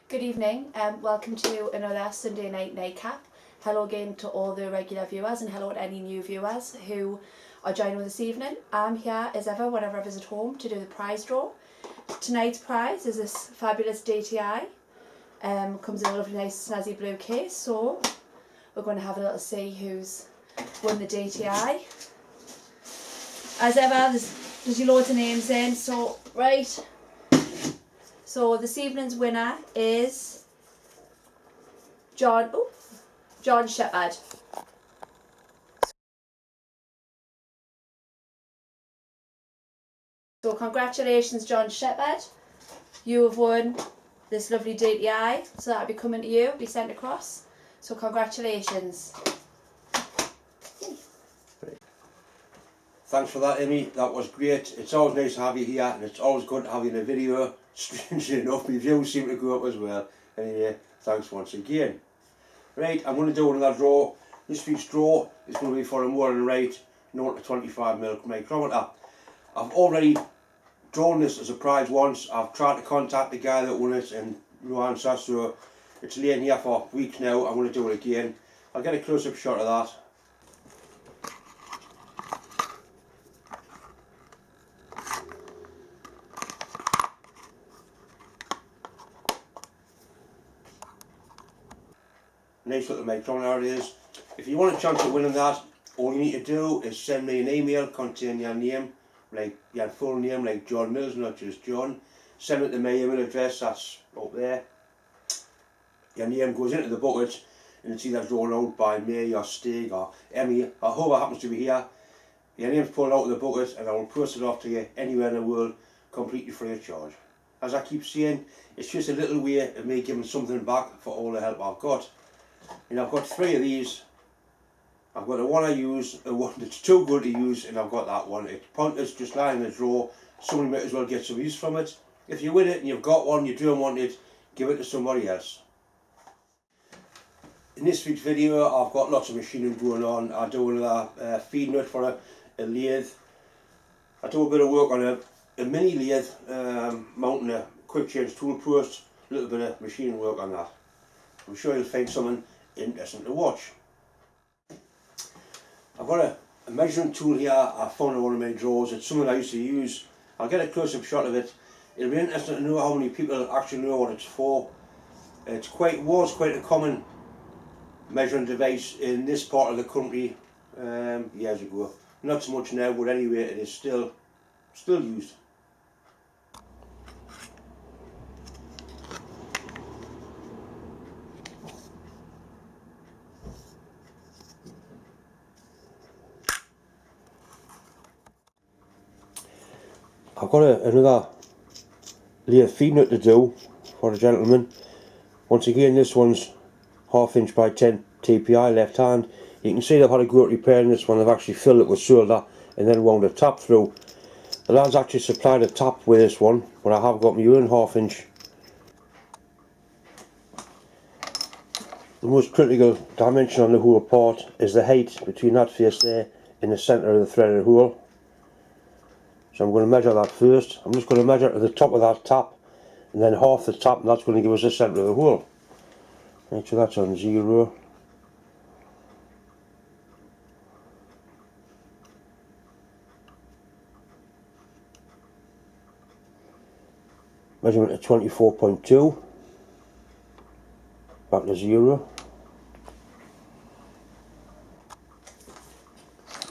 Good evening and welcome to another Sunday night nightcap. Hello again to all the regular viewers and hello to any new viewers who are joining this evening. I'm here as ever whenever I visit home to do the prize draw. Tonight's prize is this fabulous DTI. Comes in a lovely nice snazzy blue case, so we're going to have a little see who's won the DTI. As ever, there's loads of names in, so right. So this evening's winner is John Shepherd. So congratulations, John Shepherd. You have won this lovely DTI. So that'll be coming to you, be sent across. So congratulations. Thanks for that, Emmy. That was great. It's always nice to have you here, and it's always good to have you in a video. Strangely enough, my views seem to go up as well. Anyway, thanks once again. Right, I'm going to do another draw. This week's draw is going to be for a more than right 0 to 25mm micrometer. I've already drawn this as a prize once. I've tried to contact the guy that won it and no answer, so it's laying here for weeks now. I'm going to do it again. I'll get a close-up shot of that. Nice little micrometer it is. If you want a chance of winning that, all you need to do is send me an email containing your name, like your full name, like John Mills, not just John. Send it to my email address, that's up there. Your name goes into the bucket and it's either drawn out by me or Stig or Emmy or whoever happens to be here. Your name's pulled out of the bucket and I will post it off to you anywhere in the world, completely free of charge. As I keep saying, it's just a little way of me giving something back for all the help I've got. And I've got 3 of these. I've got the one I use, the one that's too good to use, and I've got that one. It's pointless just lying in the drawer. Somebody might as well get some use from it. If you win it and you've got one, you don't want it, give it to somebody else. In this week's video, I've got lots of machining going on. I do another feed nut for a lathe. I do a bit of work on a mini lathe, mounting a quick change tool post. A little bit of machining work on that. I'm sure you'll find something interesting to watch. I've got a measuring tool here. I found in one of my drawers. It's something I used to use. I'll get a close-up shot of it. It'll be interesting to know how many people actually know what it's for. It was quite a common measuring device in this part of the country years ago. Not so much now, but anyway, it is still used. I've got another lathe feed nut to do for a gentleman. Once again, this one's 1/2 inch by 10 TPI left hand. You can see they've had a go at repairing this one. They've actually filled it with solder and then wound a tap through. The lads actually supplied a tap with this one, but I have got my own 1/2 inch. The most critical dimension on the whole part is the height between that face there and the centre of the threaded hole. So I'm going to measure that first. I'm just going to measure to the top of that tap and then half the tap, and that's going to give us the centre of the hole. Right, so that's on 0. Measurement at 24.2. Back to 0.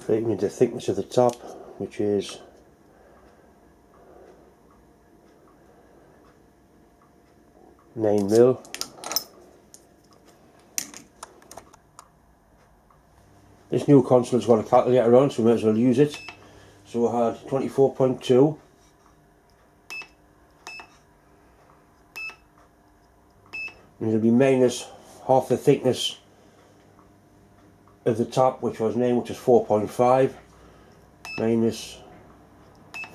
Right, we need the thickness of the tap, which is 9mm. This new console's got a calculator on, so we might as well use it. So I had 24.2. And it'll be minus half the thickness of the top, which was 9, which is 4.5. Minus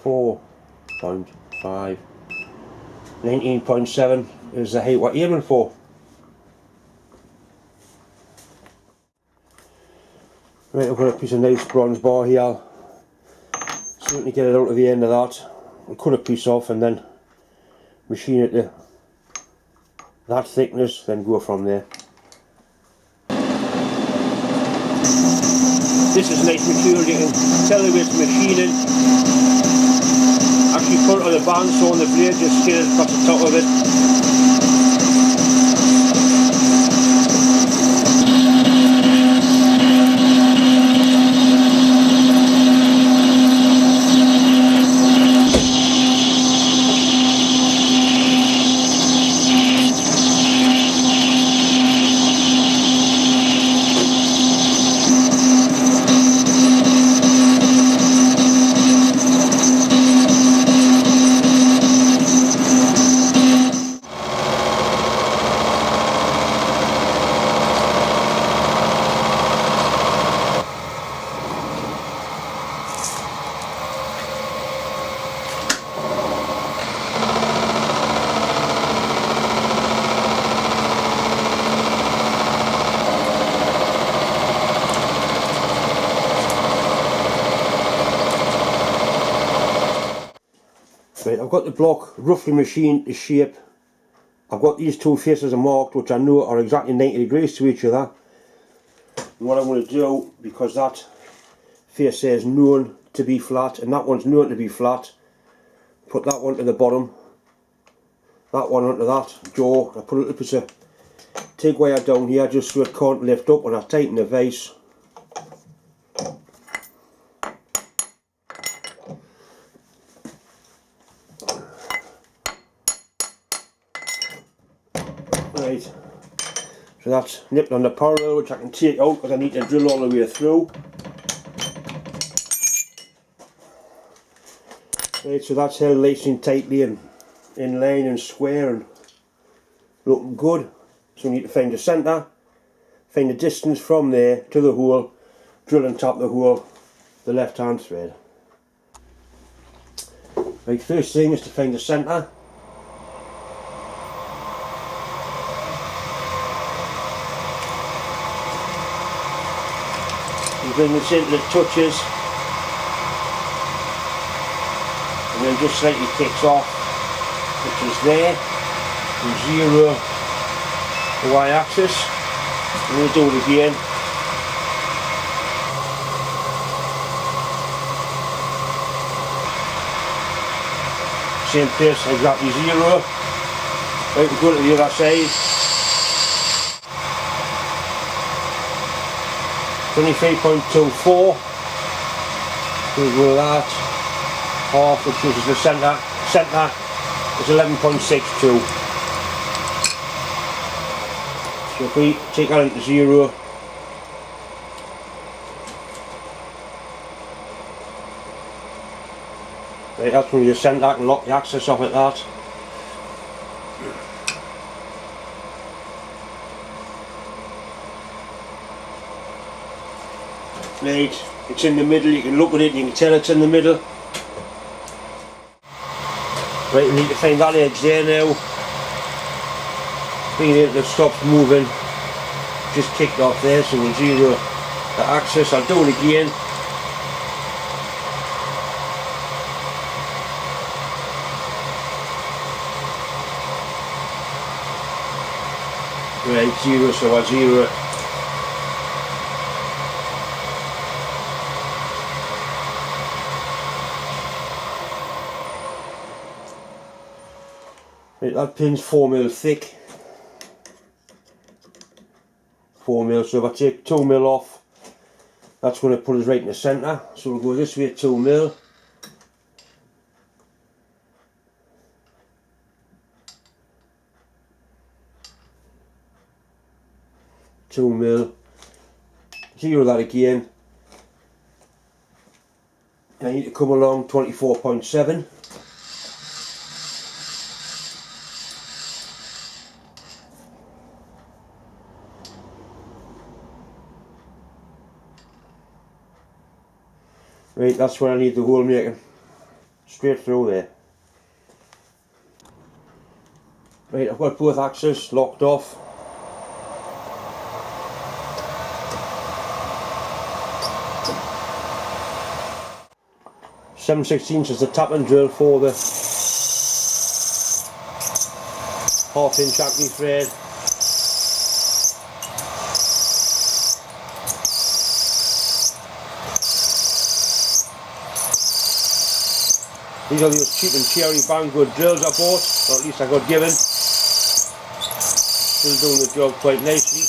4.5. 19.7 is the height we're aiming for. Right, I've got a piece of nice bronze bar here. Simply get it out of the end of that. We'll cut a piece off and then machine it to that thickness, then go from there. This is nice material, you can tell the way it's machining. Actually put it on the bandsaw and the blade just skidded across the top of it. Right, I've got the block roughly machined to shape. I've got these two faces marked, which I know are exactly 90 degrees to each other. And what I'm going to do, because that face there is known to be flat and that one's known to be flat, put that one to the bottom, that one onto that jaw. I put a little bit of TIG wire down here just so it can't lift up when I tighten the vise. Right, so that's nipped on the parallel, which I can take out because I need to drill all the way through. Right, so that's held nice and tightly and in line and square and looking good. So we need to find the centre, find the distance from there to the hole, drill and tap the hole, the left hand thread. Right, first thing is to find the centre. You bring this into the touches and then just slightly kicks off, which is there, and 0 the y-axis, and we'll do it again. Same place, exactly 0. Right, we'll go to the other side. 23.24, we'll go with that, half, which is the centre is 11.62. So if we take that into 0, right, that's when you centre and lock the axis off at that. Right, it's in the middle, you can look at it and you can tell it's in the middle. Right, we need to find that edge there now. Bring it that stops moving, just kicked off there, so we'll 0 the axis. I'll do it again. Right, 0, so I'll 0 it. Right, that pin's 4mm thick. 4mm, so if I take 2mm off, that's going to put us right in the centre. So we'll go this way, 2mm. $2mm. 0 that again. And I need to come along 24.7. Right, that's where I need the hole making. Straight through there. Right, I've got both axes locked off. .7/16 is the tap and drill for the 1/2 inch acne thread. These are those cheap and cherry Banggood drills I bought, or at least I got given. Still doing the job quite nicely.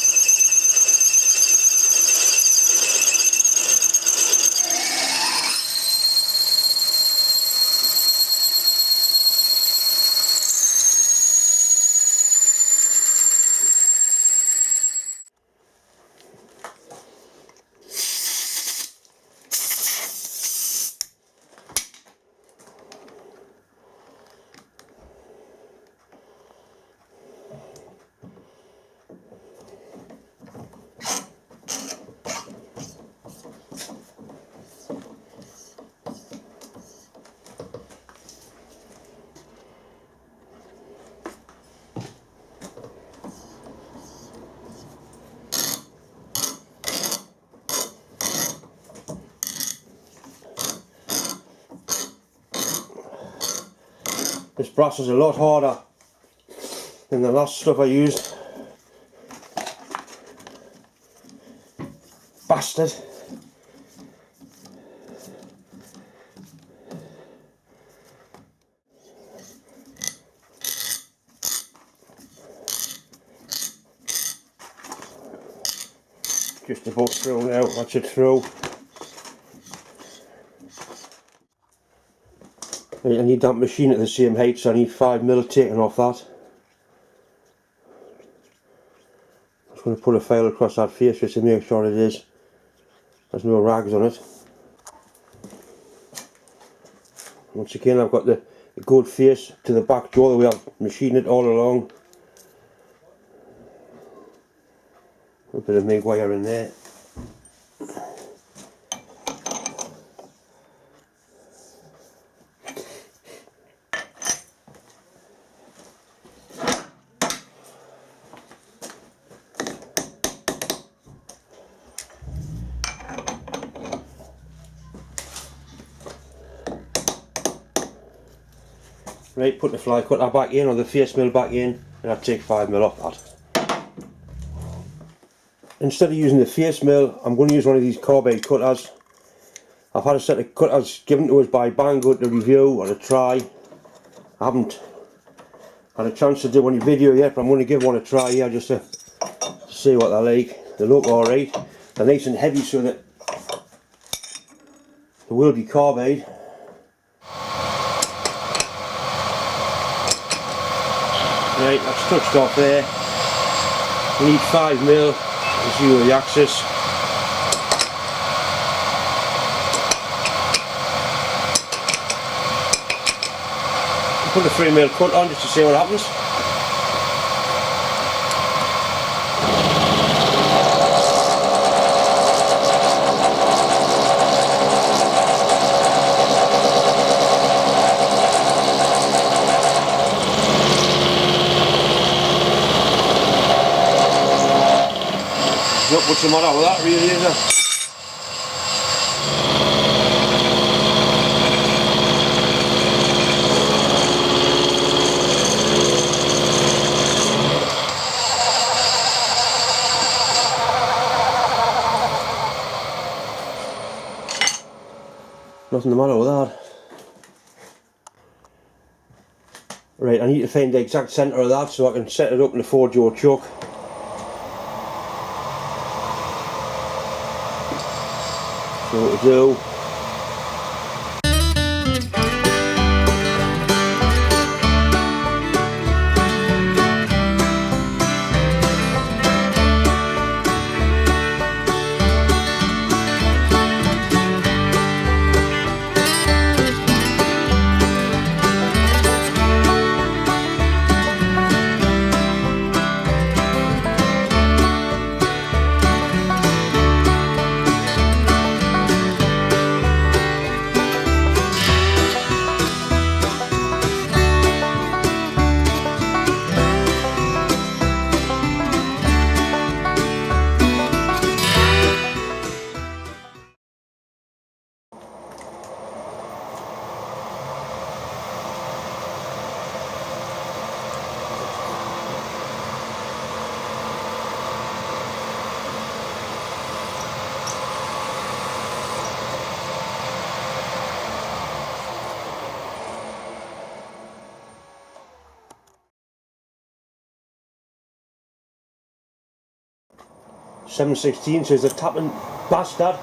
This brass is a lot harder than the last stuff I used. Bastard. Just about through now, that's it through. I need that machine at the same height, so I need 5mm taken off that. I'm just going to put a file across that face just to make sure it is. There's no rags on it. Once again, I've got the good face to the back jaw the way I've machined it all along. A bit of MIG wire in there. Right, put the fly cutter back in, or the face mill back in, and I'll take 5mm off that. Instead of using the face mill, I'm going to use one of these carbide cutters. I've had a set of cutters given to us by Banggood to review or to try. I haven't had a chance to do any video yet, but I'm going to give one a try here just to see what they're like. They look alright. They're nice and heavy, so that they will be carbide. Right, that's touched off there. We need 5mm to zero the axis. Put the 3mm cut on just to see what happens. Not much the matter with that really, is there? Nothing the matter with that. Right, I need to find the exact centre of that so I can set it up in the 4-jaw chuck. So what to do. 716 says the tapping bastard.